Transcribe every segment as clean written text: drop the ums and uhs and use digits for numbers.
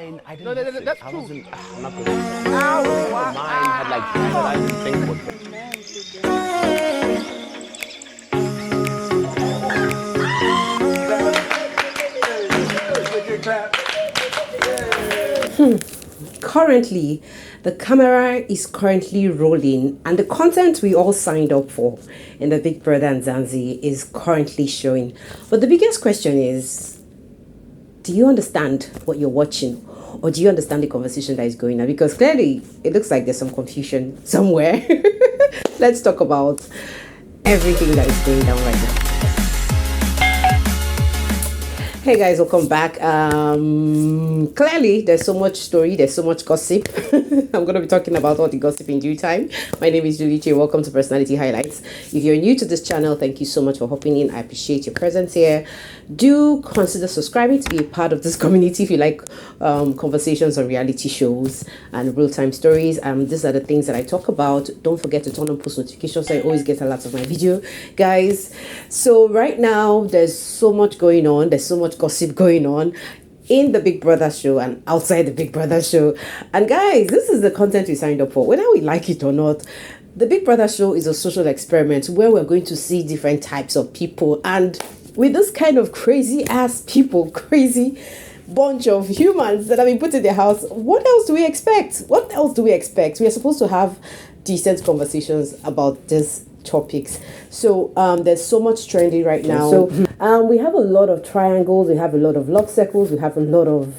mine, I No, didn't miss that's it. I true. wasn't, I'm not gonna lie. Mine had like, but I didn't think what. Currently, the camera is currently rolling, and the content we all signed up for in the Big Brother and Zanzi is currently showing. But the biggest question is, do you understand what you're watching? Or do you understand the conversation that is going on? Because clearly, it looks like there's some confusion somewhere. Let's talk about everything that is going down right now. Hey guys, welcome back. Clearly there's so much story, there's so much gossip. I'm going to be talking about all the gossip in due time. My name is Julie. Welcome to Personality Highlights. If you're new to this channel, thank you so much for hopping in. I appreciate your presence here. Do consider subscribing to be a part of this community if you like conversations on reality shows and real-time stories. These are the things that I talk about. Don't forget to turn on post notifications so you always get alerts of my video, guys. So right now there's so much going on. There's so much gossip going on in the Big Brother show and outside the Big Brother show. And guys, this is the content we signed up for, whether we like it or not. The Big Brother show is a social experiment where we're going to see different types of people, and with this kind of crazy ass people, crazy bunch of humans that have been put in their house, what else do we expect? What else do we expect? We are supposed to have decent conversations about this topics. So there's so much trending right now. So we have a lot of triangles, we have a lot of love circles, we have a lot of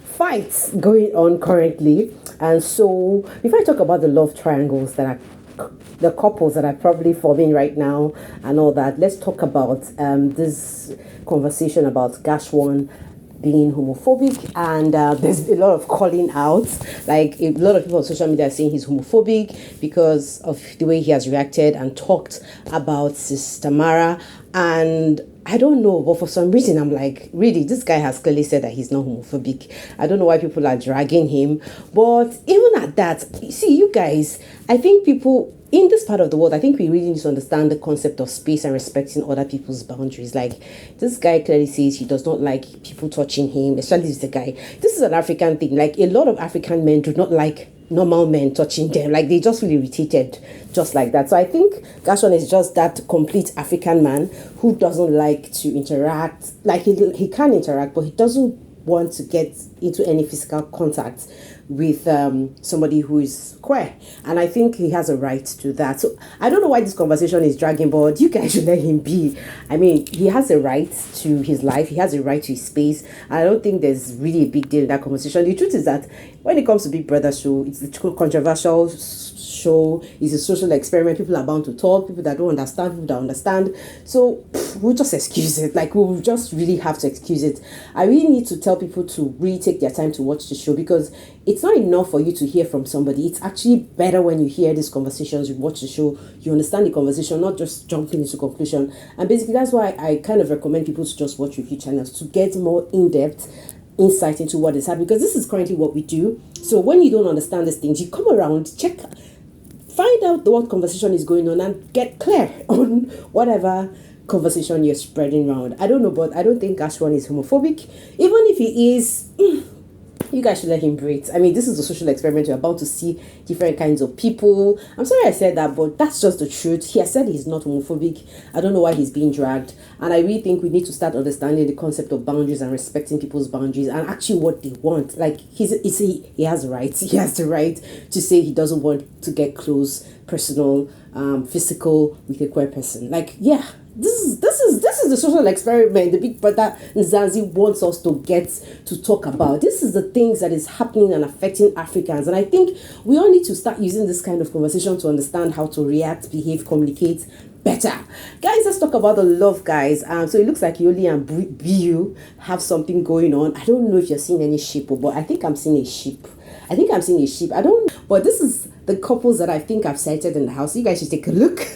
fights going on currently. And so if I talk about the love triangles that are the couples that are probably forming right now and all that, let's talk about this conversation about Gashwan being homophobic, and there's a lot of calling out. Like a lot of people on social media are saying he's homophobic because of the way he has reacted and talked about Sister Mara. And I don't know, but for some reason I'm like, really, this guy has clearly said that he's not homophobic. I don't know why people are dragging him. But even at that, see, you guys, I think people in this part of the world, I think we really need to understand the concept of space and respecting other people's boundaries. Like, this guy clearly says he does not like people touching him, especially this guy. This is an African thing. Like, a lot of African men do not like normal men touching them. Like, they just feel irritated just like that. So I think Gashwan is just that complete African man who doesn't like to interact. Like, he can interact, but he doesn't want to get into any physical contact with somebody who is queer, and I think he has a right to that. So I don't know why this conversation is dragging, but you guys should let him be. I mean, he has a right to his life, he has a right to his space, and I don't think there's really a big deal in that conversation. The truth is that when it comes to Big Brother show, it's a controversial show, it's a social experiment. People are bound to talk, people that don't understand, people that understand. So we'll just excuse it. Like, we'll just really have to excuse it. I really need to tell people to really take their time to watch the show, because it's not enough for you to hear from somebody. It's actually better when you hear these conversations, you watch the show, you understand the conversation, not just jumping into conclusion. And basically that's why I kind of recommend people to just watch review channels to get more in-depth insight into what is happening, because this is currently what we do. So when you don't understand these things, you come around, check, find out what conversation is going on and get clear on whatever conversation you're spreading around. I don't know, but I don't think Gashwan is homophobic. Even if he is, you guys should let him breathe. I mean, this is a social experiment. You're about to see different kinds of people. I'm sorry I said that, but that's just the truth. He has said he's not homophobic. I don't know why he's being dragged. And I really think we need to start understanding the concept of boundaries and respecting people's boundaries and actually what they want. Like, he has rights. He has the right to say he doesn't want to get close, personal, physical with a queer person. Like, yeah. This is the social experiment the Big Brother Bbmzansi wants us to get to talk about. This is the things that is happening and affecting Africans, and I think we all need to start using this kind of conversation to understand how to react, behave, communicate better. Guys, let's talk about the love, guys. So it looks like Yoli and BU have something going on. I don't know if you're seeing any sheep, but I think I'm seeing a sheep. I don't, but this is the couples that I think I've sighted in the house. You guys should take a look.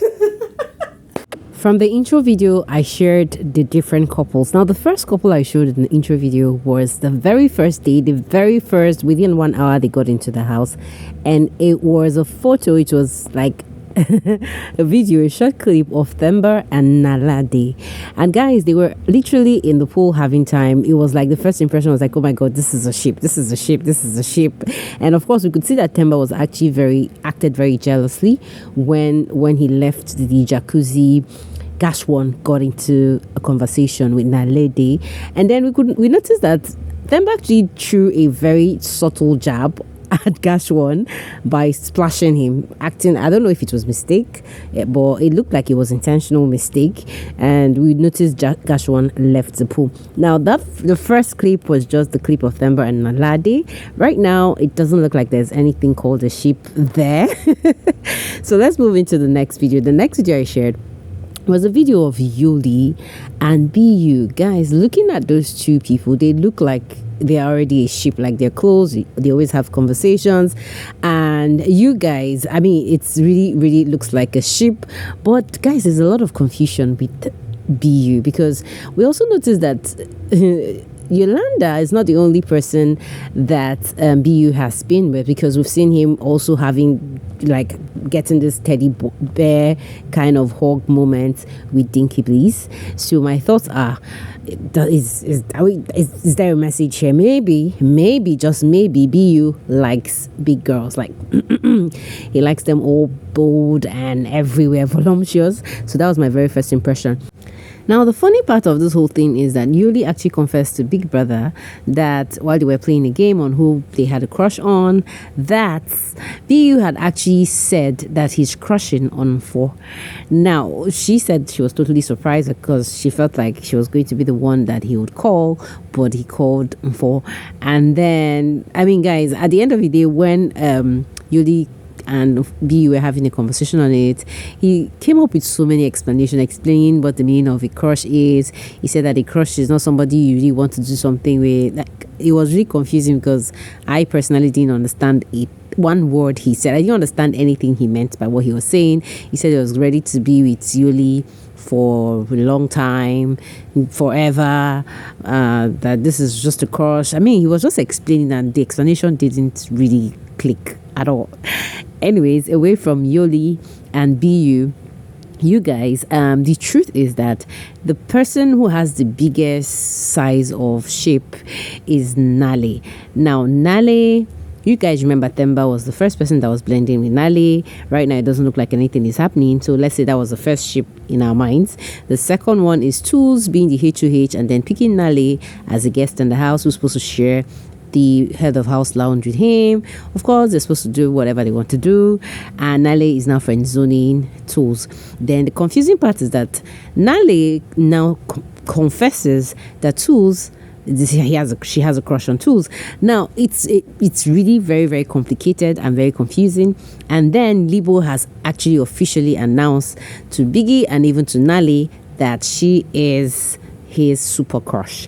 From the intro video, I shared the different couples. Now, the first couple I showed in the intro video was the very first day, within 1 hour, they got into the house. And it was a photo. It was like a video, a short clip of Themba and Nalade. And guys, they were literally in the pool having time. It was like the first impression was like, oh my god, this is a ship, this is a ship, this is a ship. And of course, we could see that Themba was actually acted very jealously when he left the jacuzzi. Gashwan got into a conversation with Nalede, and then we noticed that Themba actually threw a very subtle jab at Gashwan by splashing him, acting, I don't know if it was mistake, but it looked like it was intentional mistake, and we noticed Gashwan left the pool. Now the first clip was just the clip of Themba and Nalade. Right now it doesn't look like there's anything called a ship there. So let's move into the next video. The next video I shared was a video of Yuli and BU. Guys, looking at those two people, they look like they're already a ship, like they're close, they always have conversations. And you guys, I mean, it's really looks like a ship. But guys, there's a lot of confusion with BU, because we also noticed that Yolanda is not the only person that BU has been with, because we've seen him also having, like, getting this teddy bear kind of hug moment with Dinky Bliss. So my thoughts are, is there a message here? Maybe just maybe BU likes big girls, like he likes them all bold and everywhere voluptuous. So that was my very first impression. Now, the funny part of this whole thing is that Yuli actually confessed to Big Brother that while they were playing a game on who they had a crush on, that BU had actually said that he's crushing on Mfo. Now, she said she was totally surprised because she felt like she was going to be the one that he would call, but he called Mfo. And then, I mean, guys, at the end of the day, when Yuli and B were having a conversation on it, he came up with so many explanations explaining what the meaning of a crush is. He said that a crush is not somebody you really want to do something with. Like, it was really confusing because I personally didn't understand it. One word he said, I didn't understand anything he meant by what he was saying. He said he was ready to be with Yuli for a long time, forever, that this is just a crush. I mean, he was just explaining, and the explanation didn't really click at all. Anyways, away from Yoli and BU, you guys, the truth is that the person who has the biggest size of shape is Nale. Now, Nale, you guys remember Themba was the first person that was blending with Nale. Right now, it doesn't look like anything is happening. So let's say that was the first ship in our minds. The second one is Tools being the HOH and then picking Nale as a guest in the house who's supposed to share the head of house lounge with him. Of course, they're supposed to do whatever they want to do, and Nale is now friend zoning Tools. Then the confusing part is that Nale now confesses that Tools, she has a crush on Tools. Now it's really very complicated and very confusing. And then Libo has actually officially announced to Biggie and even to Nale that she is his super crush.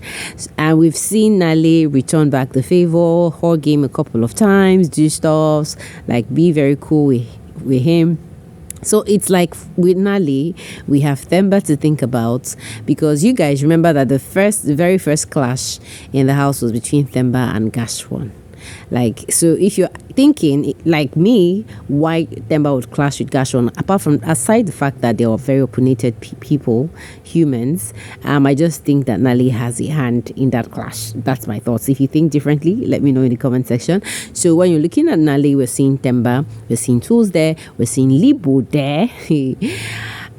And we've seen Nale return back the favor, hug him a couple of times, do stuffs, like be very cool with him. So it's like with Nale, we have Themba to think about, because you guys remember that the very first clash in the house was between Themba and Gashwan. Like, so if you're thinking like me, why Themba would clash with Gashwan, apart from, aside the fact that they are very opinionated people, humans, I just think that Nale has a hand in that clash. That's my thoughts. If you think differently, let me know in the comment section. So when you're looking at Nale, we're seeing Themba, we're seeing Tools there, we're seeing Libo there.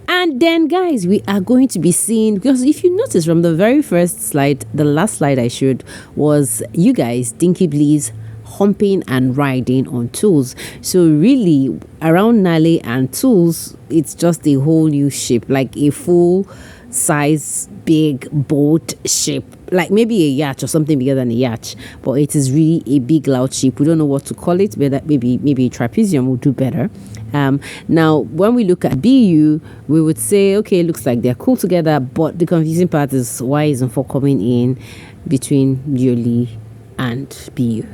And then, guys, we are going to be seeing, because if you notice from the very first slide, the last slide I showed was, you guys, Dinky Bliss humping and riding on Tools. So really, around Nale and Tools, it's just a whole new ship, like a full size big boat ship, like maybe a yacht or something bigger than a yacht, but it is really a big loud ship. We don't know what to call it, but maybe a trapezium will do better. Now when we look at BU, we would say, okay, it looks like they're cool together, but the confusing part is, why isn't Mfo coming in between Yoli and BU?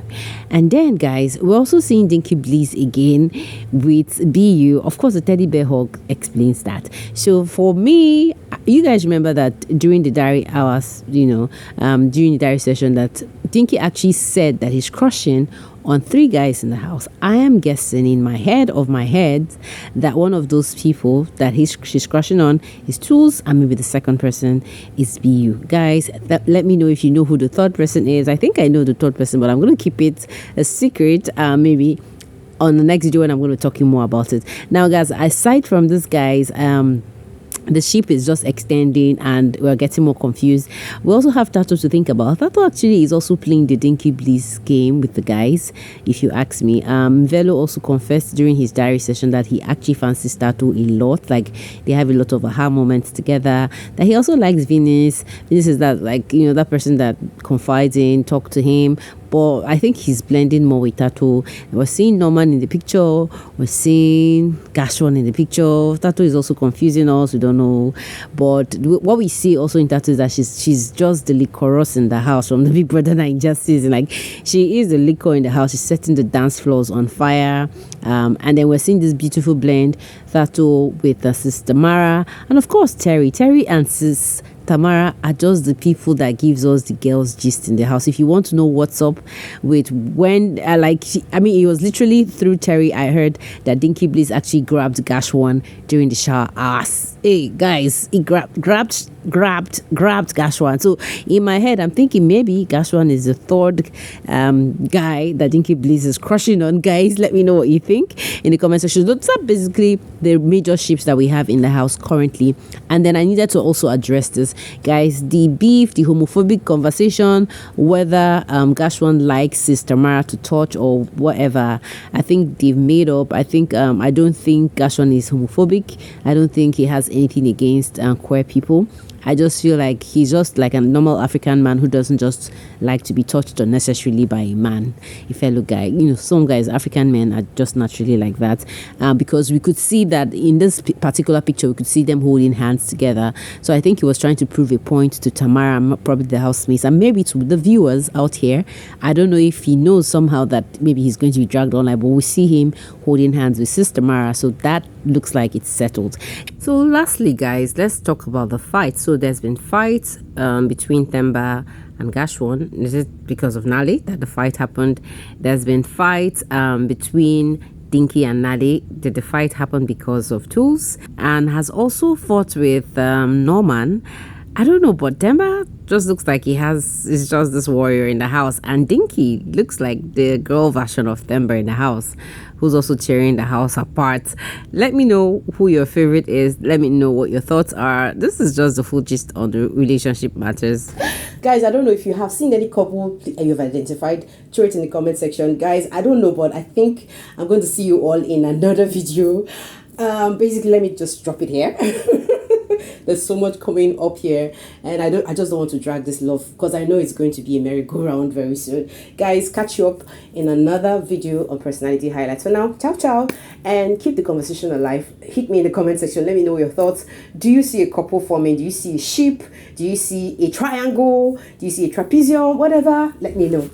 And then, guys, we're also seeing Dinky Bliss again with BU. Of course, the teddy bear hug explains that. So for me, You guys remember that during the diary hours, during the diary session, that Dinky actually said that he's crushing on 3 guys in the house. I am guessing in my head that one of those people that she's crushing on is Tools, and maybe the second person is BU. Guys, let me know if you know who the third person is. I think I know the third person, but I'm going to keep it a secret. Maybe on the next video when I'm going to talk more about it. Now, guys, aside from this, guys, the ship is just extending and we're getting more confused. We also have Tato to think about. Tato actually is also playing the Dinky Bliss game with the guys, if you ask me. Velo also confessed during his diary session that he actually fancies Tato a lot. Like, they have a lot of aha moments together. That he also likes Venus. Venus is that, like, that person that confides in, talk to him. But I think he's blending more with Tato. We're seeing Norman in the picture. We're seeing Gashwan in the picture. Tato is also confusing us. We don't know. But what we see also in Tato is that she's just the liquorous in the house from the Big Brother Naija season. Like, she is the liquor in the house. She's setting the dance floors on fire. And then we're seeing this beautiful blend, Tato with Sister Mara. And of course, Terry. Terry and Sis Tamara are just the people that gives us the girls gist in the house. If you want to know what's up with when, it was literally through Terry I heard that Dinky Bliss actually grabbed Gashwan during the shower. Hey guys, he grabbed Gashwan. So in my head, I'm thinking maybe Gashwan is the third guy that Dinky Bliss is crushing on. Guys, let me know what you think in the comment section. Those are basically the major ships that we have in the house currently. And then I needed to also address this, guys, the beef, the homophobic conversation, whether Gashwan likes Sister Mara to touch or whatever. I think they've made up. I think I don't think Gashwan is homophobic. I don't think he has anything against queer people. I just feel like he's just like a normal African man who doesn't just like to be touched unnecessarily by a man, a fellow guy. Some guys, African men, are just naturally like that. Because we could see that in this particular picture, we could see them holding hands together. So I think he was trying to prove a point to Tamara, probably the housemates, and maybe to the viewers out here. I don't know if he knows somehow that maybe he's going to be dragged online, but we see him holding hands with Sister Mara. So that looks like it's settled. So lastly, guys, let's talk about the fight. So there's been fights between Themba and Gashwan. Is it because of Nali that the fight happened? There's been fights between Dinky and Nali. Did the fight happen because of Tools? And has also fought with Norman. I don't know, but Themba just looks like is just this warrior in the house, and Dinky looks like the girl version of Themba in the house, who's also tearing the house apart. Let me know who your favorite is. Let me know what your thoughts are. This is just the full gist on the relationship matters. Guys, I don't know if you have seen any couple you've identified. Throw it in the comment section. Guys, I don't know, but I think I'm going to see you all in another video. Basically, let me just drop it here. There's so much coming up here, and I just don't want to drag this love, because I know it's going to be a merry-go-round very soon. Guys, catch you up in another video on personality highlights. For now, ciao, and keep the conversation alive. Hit me in the comment section. Let me know your thoughts. Do you see a couple forming? Do you see a sheep? Do you see a triangle? Do you see a trapezium? Whatever, let me know.